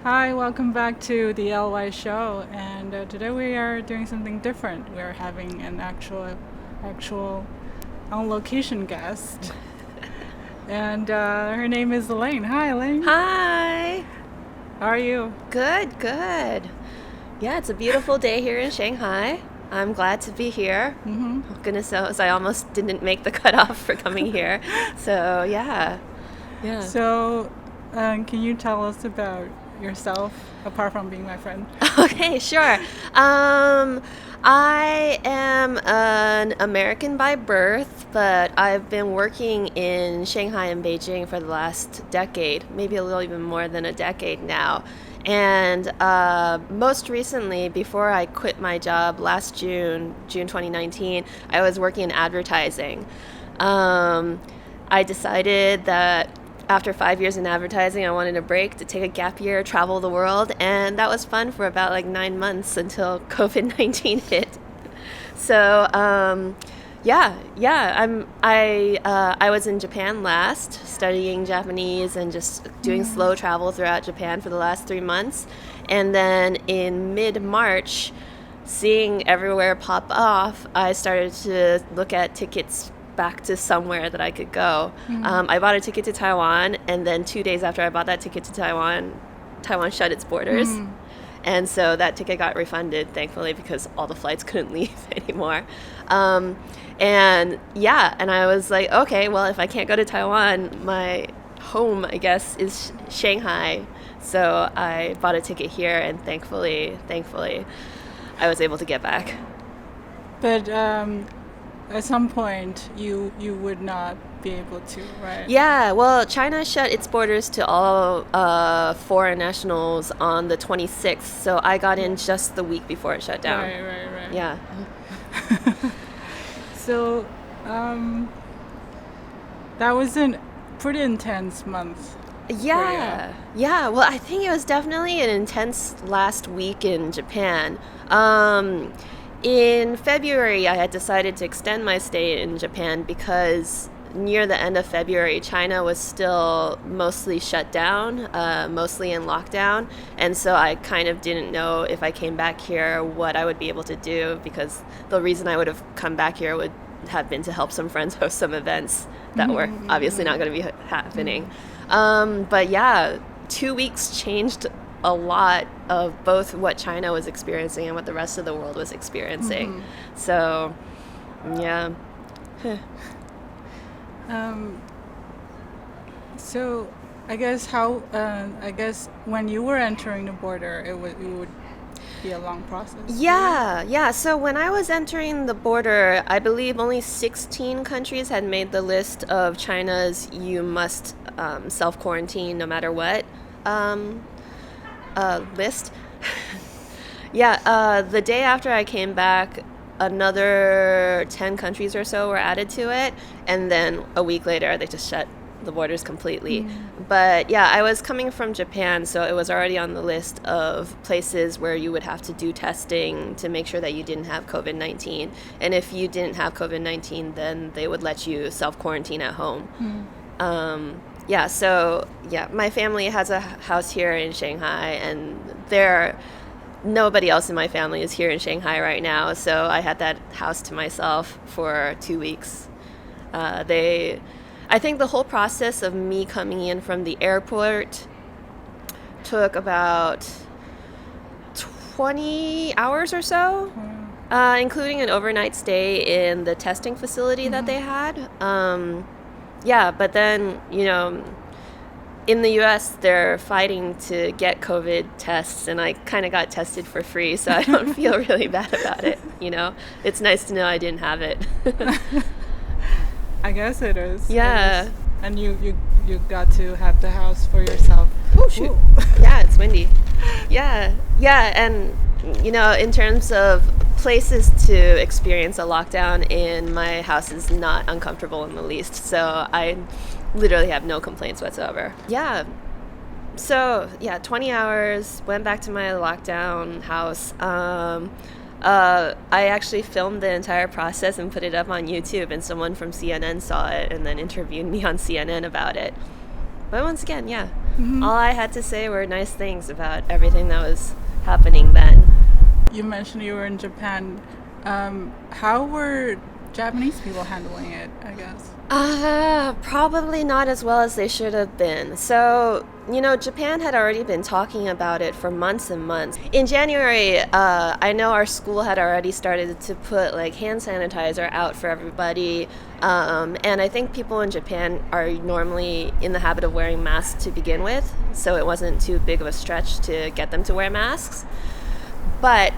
Hi, welcome back to the LY show. And today we are doing something different. We are having an actual on location guest. And her name is Elaine. Hi, Elaine. Hi. How are you? Good, good. Yeah, it's a beautiful day here in Shanghai. I'm glad to be here. Mm-hmm. Oh, goodness knows, I almost didn't make the cutoff for coming here. So, yeah. Yeah. So, can you tell us about yourself, apart from being my friend? Okay, sure. I am an American by birth, but I've been working in Shanghai and Beijing for the last decade, maybe a little even more than a decade now. And most recently, before I quit my job last June 2019, I was working in advertising. I decided that after 5 years in advertising, I wanted a break to take a gap year, travel the world, and that was fun for about 9 months until COVID-19 hit. So I was in Japan last, studying Japanese and just doing slow travel throughout Japan for the last 3 months, and then in mid-March, seeing everywhere pop off, I started to look at tickets back to somewhere that I could go. I bought a ticket to Taiwan, and then 2 days after I bought that ticket to Taiwan, Taiwan shut its borders. And so that ticket got refunded, thankfully, because all the flights couldn't leave anymore. And I was like, okay, well, if I can't go to Taiwan, my home, I guess, is Shanghai. So I bought a ticket here, and thankfully, I was able to get back. But at some point, you would not be able to, right? Yeah, well, China shut its borders to all foreign nationals on the 26th, so I got in just the week before it shut down. Right. Yeah. So, that was a pretty intense month. Yeah. Well, I think it was definitely an intense last week in Japan. In February, I had decided to extend my stay in Japan because near the end of February, China was still mostly shut down, mostly in lockdown. And so I kind of didn't know if I came back here what I would be able to do, because the reason I would have come back here would have been to help some friends host some events that were obviously not going to be happening. But yeah, 2 weeks changed a lot of both what China was experiencing and what the rest of the world was experiencing. So, yeah. So I guess when you were entering the border, it would be a long process. Yeah. So when I was entering the border, I believe only 16 countries had made the list of China's you must self-quarantine no matter what list. The day after I came back, another 10 countries or so were added to it, and then a week later they just shut the borders completely. But yeah, I was coming from Japan, so it was already on the list of places where you would have to do testing to make sure that you didn't have COVID-19, and if you didn't have COVID-19, then they would let you self-quarantine at home. My family has a house here in Shanghai, and nobody else in my family is here in Shanghai right now, so I had that house to myself for 2 weeks. I think the whole process of me coming in from the airport took about 20 hours or so, including an overnight stay in the testing facility that they had. But then, in the US, they're fighting to get COVID tests, and I kind of got tested for free, so I don't feel really bad about it, It's nice to know I didn't have it. I guess it is. Yeah. And you got to have the house for yourself. Oh, shoot. Ooh. Yeah, it's windy. Yeah, and, in terms of places to experience a lockdown in, my house is not uncomfortable in the least, so I literally have no complaints whatsoever. Yeah. So, 20 hours, went back to my lockdown house. I actually filmed the entire process and put it up on YouTube, and someone from CNN saw it and then interviewed me on CNN about it. But once again, all I had to say were nice things about everything that was happening then. You mentioned you were in Japan. How were Japanese people handling it, I guess? Probably not as well as they should have been. So, Japan had already been talking about it for months and months. In January, I know our school had already started to put like hand sanitizer out for everybody. And I think people in Japan are normally in the habit of wearing masks to begin with, so it wasn't too big of a stretch to get them to wear masks. But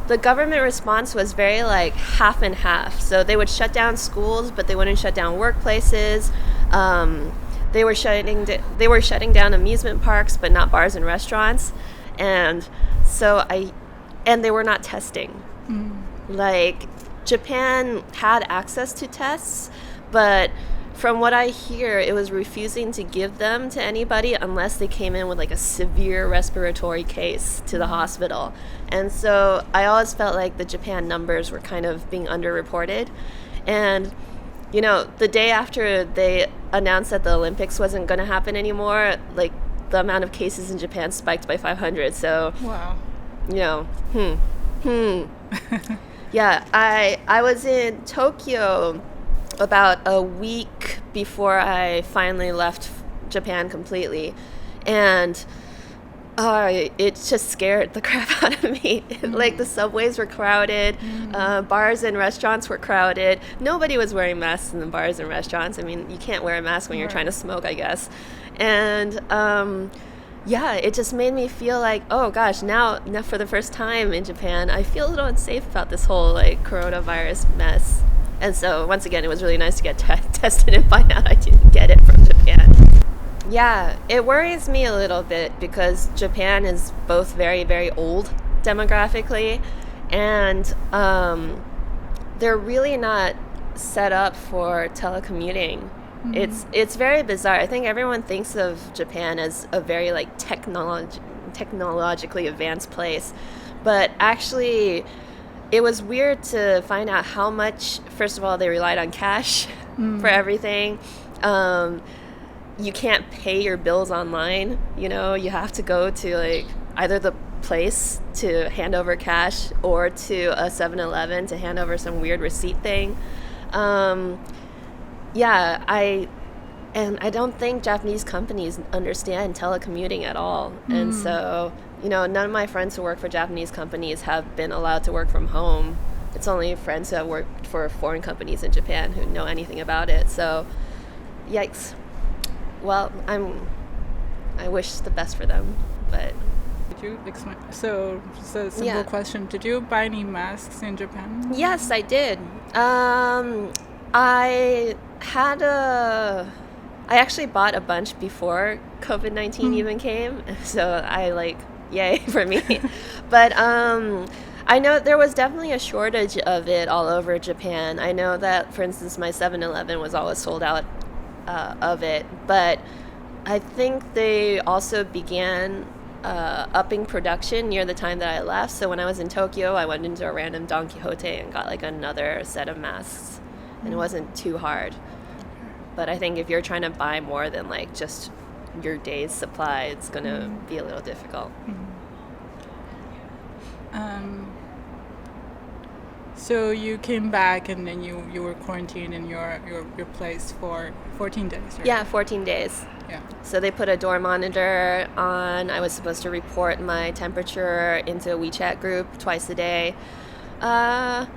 the government response was very like half and half. So they would shut down schools, but they wouldn't shut down workplaces. They were shutting down amusement parks, but not bars and restaurants. And they were not testing. Like, Japan had access to tests, but from what I hear, it was refusing to give them to anybody unless they came in with like a severe respiratory case to the hospital. And so I always felt like the Japan numbers were kind of being underreported. And, the day after they announced that the Olympics wasn't going to happen anymore, like the amount of cases in Japan spiked by 500. So, wow. Yeah, I was in Tokyo about a week before I finally left Japan completely, and it just scared the crap out of me. Like, the subways were crowded, bars and restaurants were crowded. Nobody was wearing masks in the bars and restaurants. I mean, you can't wear a mask when you're trying to smoke, I guess. And it just made me feel like, oh gosh, now for the first time in Japan, I feel a little unsafe about this whole like coronavirus mess. And so, once again, it was really nice to get tested and find out I didn't get it from Japan. Yeah, it worries me a little bit because Japan is both very, very old demographically, and they're really not set up for telecommuting. It's very bizarre. I think everyone thinks of Japan as a very like technologically advanced place, but actually, it was weird to find out how much, first of all, they relied on cash for everything. You can't pay your bills online. You have to go to like either the place to hand over cash or to a 7-Eleven to hand over some weird receipt thing. I don't think Japanese companies understand telecommuting at all. And so, none of my friends who work for Japanese companies have been allowed to work from home. It's only friends who have worked for foreign companies in Japan who know anything about it. So, yikes. Well, I wish the best for them, but... Did you explain? So, just a simple question. Did you buy any masks in Japan? Yes, I did. I actually bought a bunch before COVID-19 even came, so yay for me. But I know there was definitely a shortage of it all over Japan. I know that, for instance, my 7-Eleven was always sold out of it, but I think they also began upping production near the time that I left. So when I was in Tokyo, I went into a random Don Quixote and got like another set of masks, and it wasn't too hard. But I think if you're trying to buy more than like just your day's supply, it's going to be a little difficult. So you came back and then you were quarantined in your place for 14 days, right? Yeah, 14 days. Yeah. So they put a door monitor on. I was supposed to report my temperature into a WeChat group twice a day. But,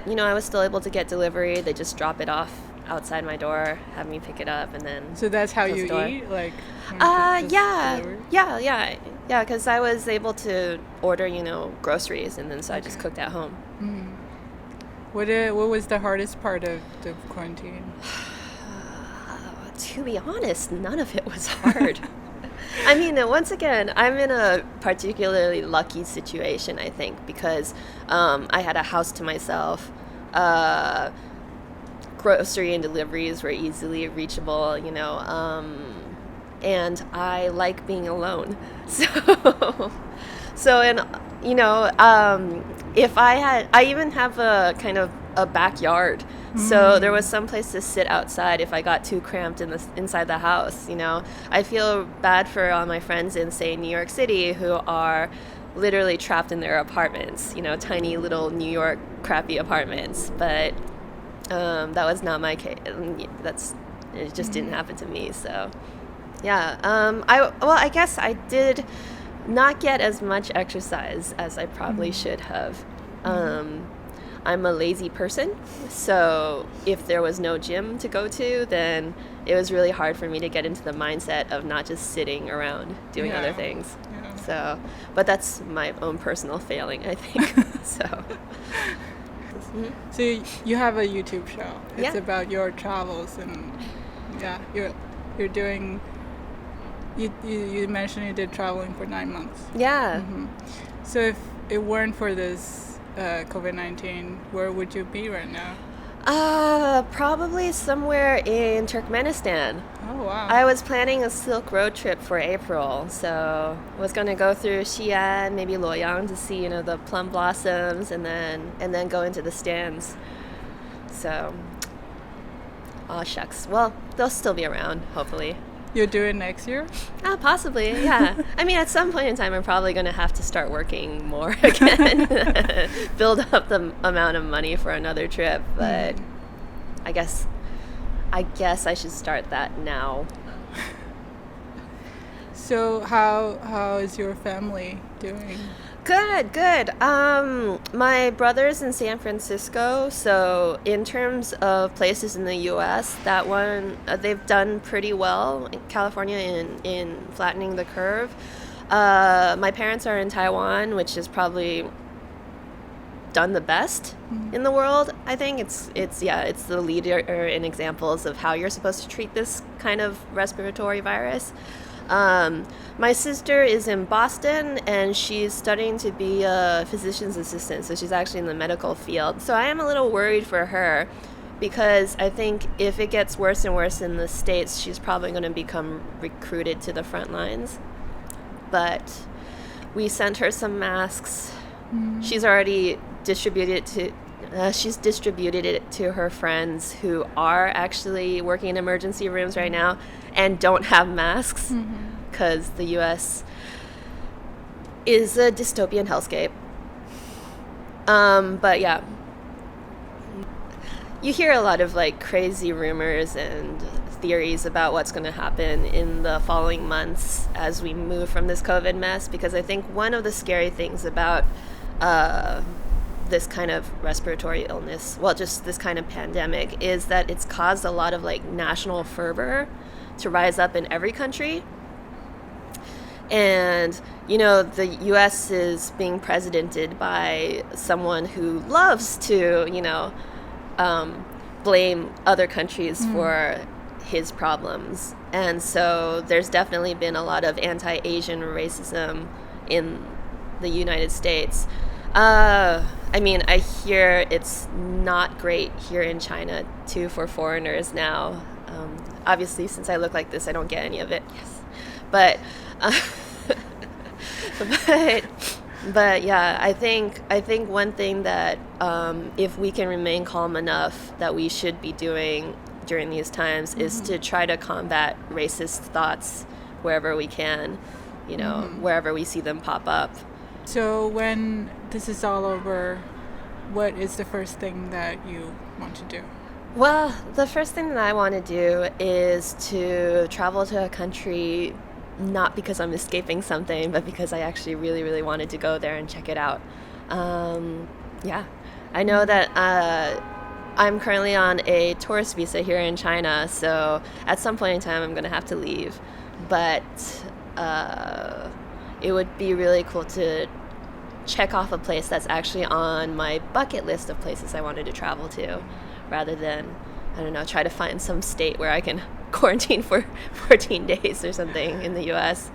I was still able to get delivery. They just drop it off outside my door, have me pick it up, and then... So that's how you door. eat? Like, Yeah, because I was able to order, groceries, and then so I just cooked at home. What was the hardest part of the quarantine? To be honest, none of it was hard. I mean, once again, I'm in a particularly lucky situation, I think, because I had a house to myself. Grocery and deliveries were easily reachable, and I like being alone. If I even have a kind of a backyard So there was some place to sit outside if I got too cramped inside the house, you know. I feel bad for all my friends in, say, New York City who are literally trapped in their apartments, you know, tiny little New York crappy apartments. But that was not my case. It just didn't happen to me. So, yeah. I guess I did not get as much exercise as I probably should have. I'm a lazy person, so if there was no gym to go to, then it was really hard for me to get into the mindset of not just sitting around doing other things. Yeah. So, but that's my own personal failing, I think. So. So you have a YouTube show. It's Yeah. about your travels, and you're doing. You mentioned you did traveling for 9 months. Yeah. So if it weren't for this COVID-19, where would you be right now? Probably somewhere in Turkmenistan. Oh wow! I was planning a Silk Road trip for April, so I was going to go through Xi'an, maybe Luoyang to see, you know, the plum blossoms, and then go into the stands. So, oh shucks. Well, they'll still be around, hopefully. You'll do it next year? Possibly, yeah. I mean, at some point in time, I'm probably going to have to start working more again, build up the amount of money for another trip. But I guess I should start that now. So how is your family doing? Good. My brother's in San Francisco, so in terms of places in the U.S., that one, they've done pretty well in California in flattening the curve. My parents are in Taiwan, which has probably done the best in the world. I think it's the leader in examples of how you're supposed to treat this kind of respiratory virus. My sister is in Boston, and she's studying to be a physician's assistant, so she's actually in the medical field. So I am a little worried for her, because I think if it gets worse and worse in the States, she's probably going to become recruited to the front lines. But we sent her some masks. She's already distributed it to her friends who are actually working in emergency rooms right now and don't have masks, because the U.S. is a dystopian hellscape. But yeah, you hear a lot of like crazy rumors and theories about what's going to happen in the following months as we move from this COVID mess, because I think one of the scary things about this kind of respiratory illness, well, just this kind of pandemic, is that it's caused a lot of like national fervor to rise up in every country. And, you know, the U.S. is being presidented by someone who loves to, you know, blame other countries for his problems. And so there's definitely been a lot of anti-Asian racism in the United States. I mean, I hear it's not great here in China, too, for foreigners now. Obviously, since I look like this, I don't get any of it. Yes. But, but yeah, I think one thing that if we can remain calm enough, that we should be doing during these times is to try to combat racist thoughts wherever we can, you know, wherever we see them pop up. So when this is all over, what is the first thing that you want to do? Well, the first thing that I want to do is to travel to a country, not because I'm escaping something, but because I actually really, really wanted to go there and check it out. Yeah, I know that I'm currently on a tourist visa here in China, so at some point in time I'm going to have to leave. But it would be really cool to check off a place that's actually on my bucket list of places I wanted to travel to, rather than, I don't know, try to find some state where I can quarantine for 14 days or something in the U.S.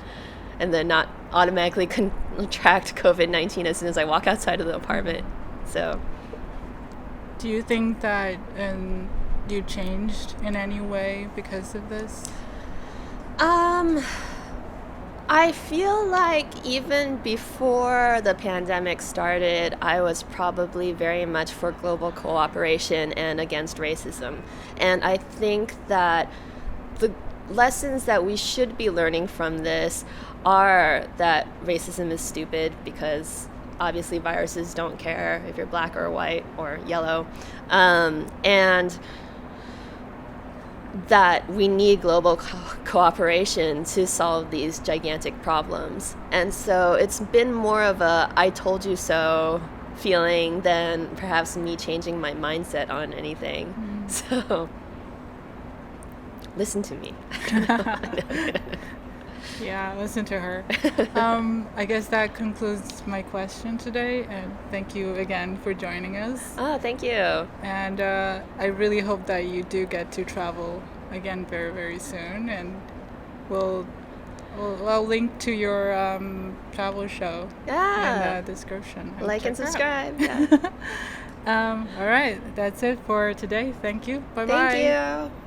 and then not automatically contract COVID-19 as soon as I walk outside of the apartment. So, do you think that you changed in any way because of this? I feel like even before the pandemic started, I was probably very much for global cooperation and against racism. And I think that the lessons that we should be learning from this are that racism is stupid because obviously viruses don't care if you're black or white or yellow. And that we need global cooperation to solve these gigantic problems. And so it's been more of a I told you so feeling than perhaps me changing my mindset on anything. So listen to me. Yeah, listen to her. I guess that concludes my question today, and thank you again for joining us. Oh, thank you. And I really hope that you do get to travel again very, very soon. And I'll link to your travel show in the description. Like and subscribe. All right, that's it for today. Thank you. Bye-bye. Thank you.